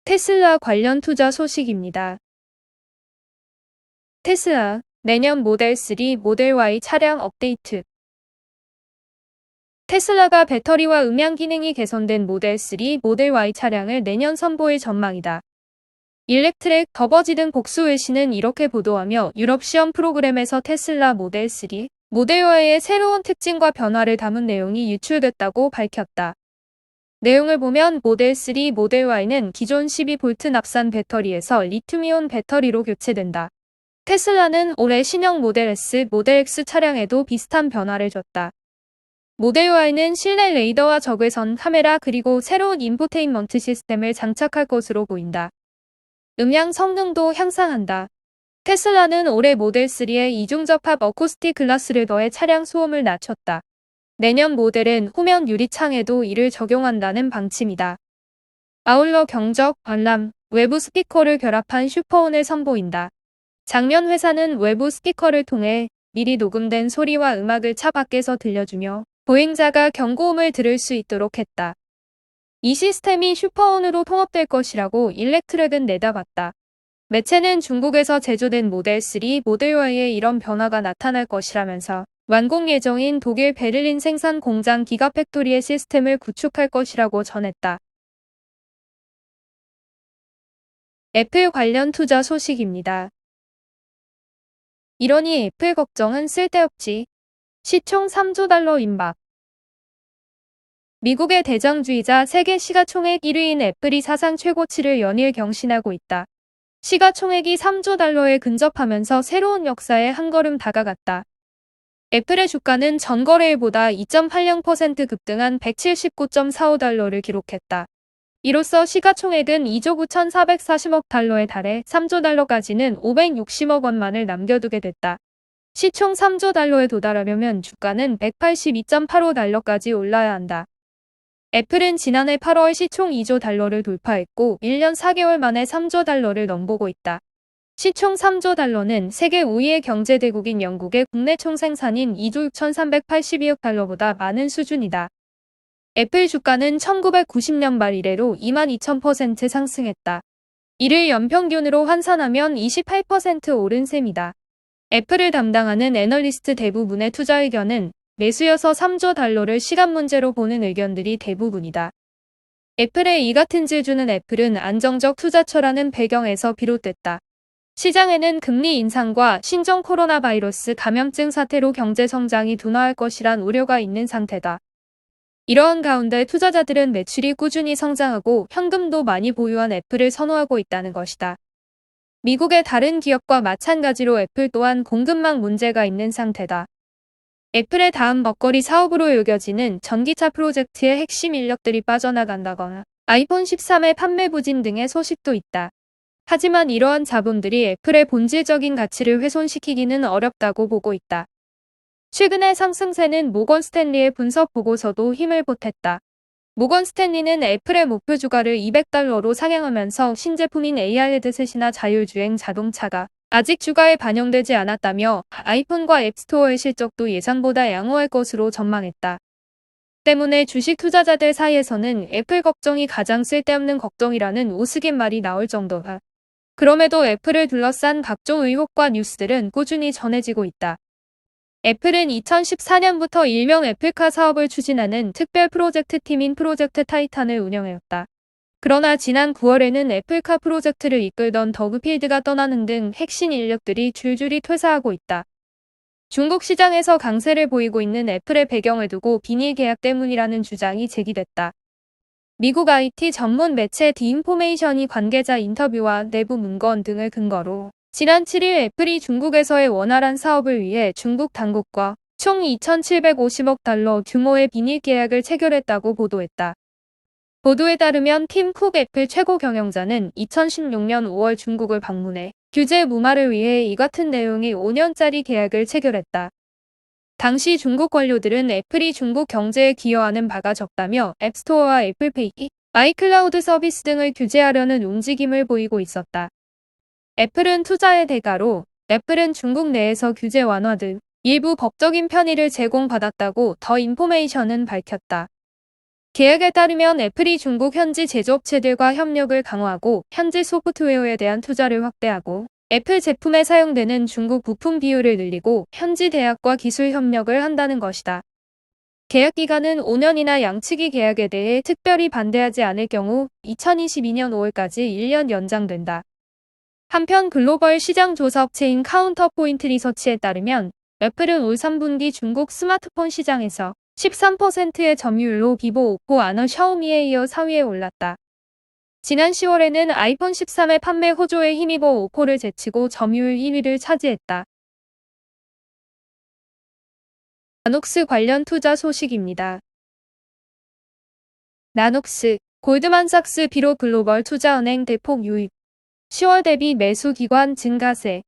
테슬라 관련 투자 소식입니다. 테슬라, 내년 모델 3, 모델 Y 차량 업데이트. 테슬라가 배터리와 음향 기능이 개선된 모델 3, 모델 Y 차량을 내년 선보일 전망이다. 일렉트랙, 더버지 등 복수 외신은 이렇게 보도하며 유럽 시험 프로그램에서 테슬라 모델 3, 모델 Y의 새로운 특징과 변화를 담은 내용이 유출됐다고 밝혔다. 내용을 보면 모델 3, 모델 Y는 기존 12V 납산 배터리에서 리튬이온 배터리로 교체된다. 테슬라는 올해 신형 모델 S, 모델 X 차량에도 비슷한 변화를 줬다. 모델 Y는 실내 레이더와 적외선 카메라 그리고 새로운 인포테인먼트 시스템을 장착할 것으로 보인다. 음향 성능도 향상한다. 테슬라는 올해 모델 3에 이중접합 어쿠스틱 글라스를 더해 차량 소음을 낮췄다. 내년 모델은 후면 유리창에도 이를 적용한다는 방침이다. 아울러 경적, 알람, 외부 스피커를 결합한 슈퍼온을 선보인다. 작년 회사는 외부 스피커를 통해 미리 녹음된 소리와 음악을 차 밖에서 들려주며 보행자가 경고음을 들을 수 있도록 했다. 이 시스템이 슈퍼온으로 통합될 것이라고 일렉트랙은 내다봤다. 매체는 중국에서 제조된 모델 3, 모델 Y에 이런 변화가 나타날 것이라면서 완공 예정인 독일 베를린 생산 공장 기가팩토리의 시스템을 구축할 것이라고 전했다. 애플 관련 투자 소식입니다. 이러니 애플 걱정은 쓸데없지. 시총 3조 달러 임박. 미국의 대장주이자 세계 시가총액 1위인 애플이 사상 최고치를 연일 경신하고 있다. 시가총액이 3조 달러에 근접하면서 새로운 역사에 한 걸음 다가갔다. 애플의 주가는 전거래일보다 2.80% 급등한 179.45달러를 기록했다. 이로써 시가총액은 2조 9,440억 달러에 달해 3조 달러까지는 560억 원만을 남겨두게 됐다. 시총 3조 달러에 도달하려면 주가는 182.85달러까지 올라야 한다. 애플은 지난해 8월 시총 2조 달러를 돌파했고 1년 4개월 만에 3조 달러를 넘보고 있다. 시총 3조 달러는 세계 5위의 경제대국인 영국의 국내 총생산인 2조 6,382억 달러보다 많은 수준이다. 애플 주가는 1990년 말 이래로 22,000% 상승했다. 이를 연평균으로 환산하면 28% 오른 셈이다. 애플을 담당하는 애널리스트 대부분의 투자 의견은 매수여서 3조 달러를 시간 문제로 보는 의견들이 대부분이다. 애플의 이 같은 질주는 애플은 안정적 투자처라는 배경에서 비롯됐다. 시장에는 금리 인상과 신종 코로나 바이러스 감염증 사태로 경제 성장이 둔화할 것이란 우려가 있는 상태다. 이러한 가운데 투자자들은 매출이 꾸준히 성장하고 현금도 많이 보유한 애플을 선호하고 있다는 것이다. 미국의 다른 기업과 마찬가지로 애플 또한 공급망 문제가 있는 상태다. 애플의 다음 먹거리 사업으로 여겨지는 전기차 프로젝트의 핵심 인력들이 빠져나간다거나 아이폰 13의 판매 부진 등의 소식도 있다. 하지만 이러한 자본들이 애플의 본질적인 가치를 훼손시키기는 어렵다고 보고 있다. 최근의 상승세는 모건 스탠리의 분석 보고서도 힘을 보탰다. 모건 스탠리는 애플의 목표 주가를 200달러로 상향하면서 신제품인 AR 헤드셋이나 자율주행 자동차가 아직 주가에 반영되지 않았다며 아이폰과 앱스토어의 실적도 예상보다 양호할 것으로 전망했다. 때문에 주식 투자자들 사이에서는 애플 걱정이 가장 쓸데없는 걱정이라는 우스갯 말이 나올 정도다. 그럼에도 애플을 둘러싼 각종 의혹과 뉴스들은 꾸준히 전해지고 있다. 애플은 2014년부터 일명 애플카 사업을 추진하는 특별 프로젝트 팀인 프로젝트 타이탄을 운영해왔다. 그러나 지난 9월에는 애플카 프로젝트를 이끌던 더그 필드가 떠나는 등 핵심 인력들이 줄줄이 퇴사하고 있다. 중국 시장에서 강세를 보이고 있는 애플의 배경을 두고 비닐 계약 때문이라는 주장이 제기됐다. 미국 IT 전문 매체 디인포메이션이 관계자 인터뷰와 내부 문건 등을 근거로 지난 7일 애플이 중국에서의 원활한 사업을 위해 중국 당국과 총 2,750억 달러 규모의 비닐 계약을 체결했다고 보도했다. 보도에 따르면 팀 쿡 애플 최고 경영자는 2016년 5월 중국을 방문해 규제 무마를 위해 이 같은 내용의 5년짜리 계약을 체결했다. 당시 중국 관료들은 애플이 중국 경제에 기여하는 바가 적다며 앱스토어와 애플페이, 아이클라우드 서비스 등을 규제하려는 움직임을 보이고 있었다. 애플은 투자의 대가로 애플은 중국 내에서 규제 완화 등 일부 법적인 편의를 제공받았다고 더 인포메이션은 밝혔다. 계약에 따르면 애플이 중국 현지 제조업체들과 협력을 강화하고 현지 소프트웨어에 대한 투자를 확대하고 애플 제품에 사용되는 중국 부품 비율을 늘리고 현지 대학과 기술 협력을 한다는 것이다. 계약 기간은 5년이나 양측이 계약에 대해 특별히 반대하지 않을 경우 2022년 5월까지 1년 연장된다. 한편 글로벌 시장 조사 업체인 카운터포인트 리서치에 따르면 애플은 올 3분기 중국 스마트폰 시장에서 13%의 점유율로 비보, 오포, 아너, 샤오미에 이어 4위에 올랐다. 지난 10월에는 아이폰 13의 판매 호조에 힘입어 오포를 제치고 점유율 1위를 차지했다. 나녹스 관련 투자 소식입니다. 나녹스, 골드만삭스 비롯 글로벌 투자은행 대폭 유입. 10월 대비 매수 기관 증가세.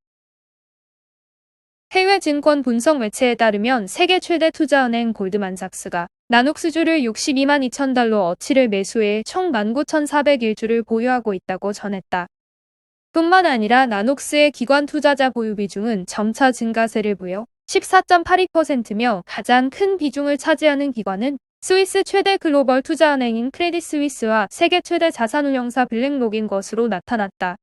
해외 증권 분석 매체에 따르면 세계 최대 투자은행 골드만삭스가 나녹스주를 62만 2천 달러 어치를 매수해 총 19,401주를 보유하고 있다고 전했다. 뿐만 아니라 나녹스의 기관 투자자 보유 비중은 점차 증가세를 보여 14.82%며 가장 큰 비중을 차지하는 기관은 스위스 최대 글로벌 투자은행인 크레딧 스위스와 세계 최대 자산운용사 블랙록인 것으로 나타났다.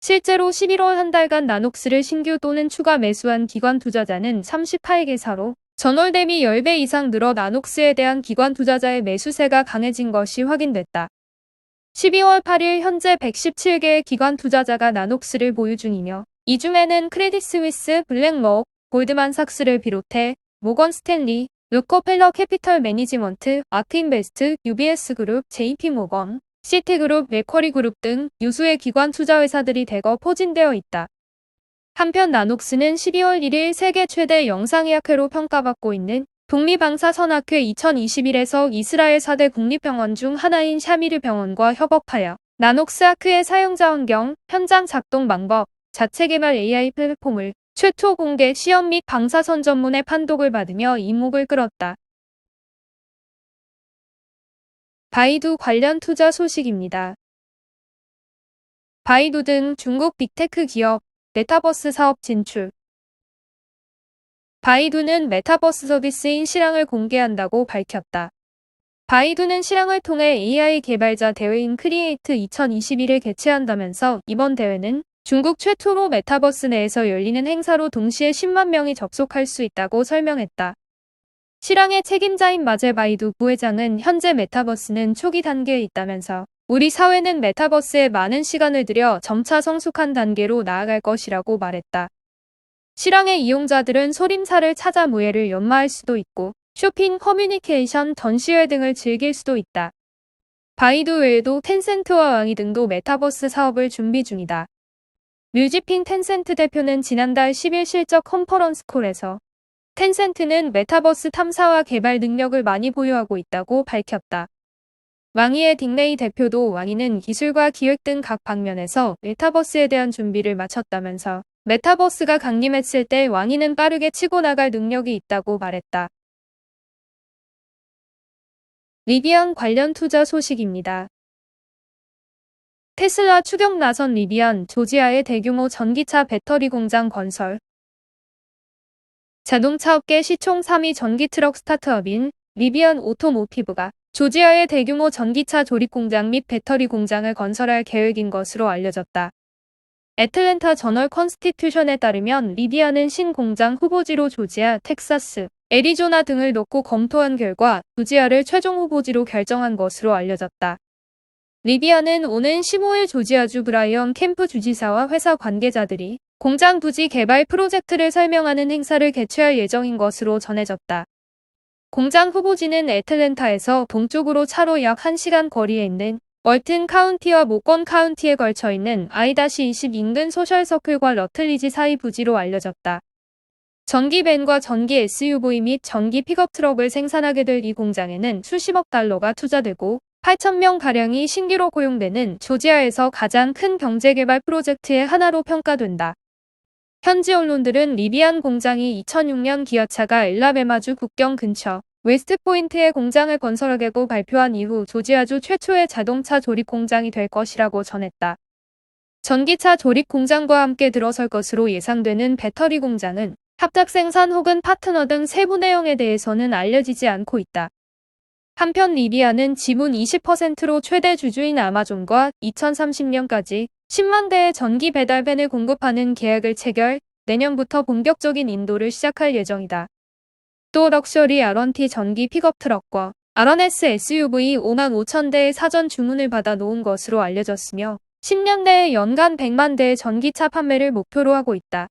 실제로 11월 한 달간 나녹스를 신규 또는 추가 매수한 기관 투자자는 38개사로 전월 대비 10배 이상 늘어 나녹스에 대한 기관 투자자의 매수세가 강해진 것이 확인됐다. 12월 8일 현재 117개의 기관 투자자가 나녹스를 보유 중이며 이 중에는 크레딧 스위스, 블랙록, 골드만삭스를 비롯해 모건 스탠리, 록커펠러 캐피털 매니지먼트, 아크인베스트, UBS 그룹, JP 모건, 시티그룹, 맥쿼리 그룹 등 유수의 기관 투자 회사들이 대거 포진되어 있다. 한편 나녹스는 12월 1일 세계 최대 영상의학회로 평가받고 있는 독립방사선학회 2021에서 이스라엘 4대 국립병원 중 하나인 샤미르 병원과 협업하여 나녹스 아크의 사용자 환경, 현장 작동 방법, 자체 개발 AI 플랫폼을 최초 공개 시험 및 방사선 전문의 판독을 받으며 이목을 끌었다. 바이두 관련 투자 소식입니다. 바이두 등 중국 빅테크 기업 메타버스 사업 진출. 바이두는 메타버스 서비스인 실황을 공개한다고 밝혔다. 바이두는 실황을 통해 AI 개발자 대회인 크리에이트 2021을 개최한다면서 이번 대회는 중국 최초로 메타버스 내에서 열리는 행사로 동시에 10만 명이 접속할 수 있다고 설명했다. 실황의 책임자인 마제 바이두 부회장은 현재 메타버스는 초기 단계에 있다면서 우리 사회는 메타버스에 많은 시간을 들여 점차 성숙한 단계로 나아갈 것이라고 말했다. 실황의 이용자들은 소림사를 찾아 무예를 연마할 수도 있고 쇼핑, 커뮤니케이션, 전시회 등을 즐길 수도 있다. 바이두 외에도 텐센트와 왕이 등도 메타버스 사업을 준비 중이다. 류지핑 텐센트 대표는 지난달 10일 실적 컨퍼런스 콜에서 텐센트는 메타버스 탐사와 개발 능력을 많이 보유하고 있다고 밝혔다. 왕이의 딩레이 대표도 왕이는 기술과 기획 등 각 방면에서 메타버스에 대한 준비를 마쳤다면서 메타버스가 강림했을 때 왕이는 빠르게 치고 나갈 능력이 있다고 말했다. 리비안 관련 투자 소식입니다. 테슬라 추격 나선 리비안, 조지아의 대규모 전기차 배터리 공장 건설. 자동차 업계 시총 3위 전기트럭 스타트업인 리비안 오토모티브가 조지아의 대규모 전기차 조립 공장 및 배터리 공장을 건설할 계획인 것으로 알려졌다. 애틀랜타 저널 컨스티튜션에 따르면 리비안은 신공장 후보지로 조지아, 텍사스, 애리조나 등을 놓고 검토한 결과 조지아를 최종 후보지로 결정한 것으로 알려졌다. 리비안은 오는 15일 조지아주 브라이언 캠프 주지사와 회사 관계자들이 공장 부지 개발 프로젝트를 설명하는 행사를 개최할 예정인 것으로 전해졌다. 공장 후보지는 애틀랜타에서 동쪽으로 차로 약 1시간 거리에 있는 월튼 카운티와 모건 카운티에 걸쳐 있는 I-20 인근 소셜서클과 러틀리지 사이 부지로 알려졌다. 전기 밴과 전기 SUV 및 전기 픽업 트럭을 생산하게 될 이 공장에는 수십억 달러가 투자되고 8,000명가량이 신규로 고용되는 조지아에서 가장 큰 경제개발 프로젝트의 하나로 평가된다. 현지 언론들은 리비안 공장이 2006년 기아차가 엘라베마주 국경 근처 웨스트포인트에 공장을 건설하겠다고 발표한 이후 조지아주 최초의 자동차 조립 공장이 될 것이라고 전했다. 전기차 조립 공장과 함께 들어설 것으로 예상되는 배터리 공장은 합작 생산 혹은 파트너 등 세부 내용에 대해서는 알려지지 않고 있다. 한편 리비아는 지분 20%로 최대 주주인 아마존과 2030년까지 10만 대의 전기 배달밴을 공급하는 계약을 체결, 내년부터 본격적인 인도를 시작할 예정이다. 또 럭셔리 R1T 전기 픽업 트럭과 R1S SUV 5만 5천 대의 사전 주문을 받아 놓은 것으로 알려졌으며 10년 내에 연간 100만 대의 전기차 판매를 목표로 하고 있다.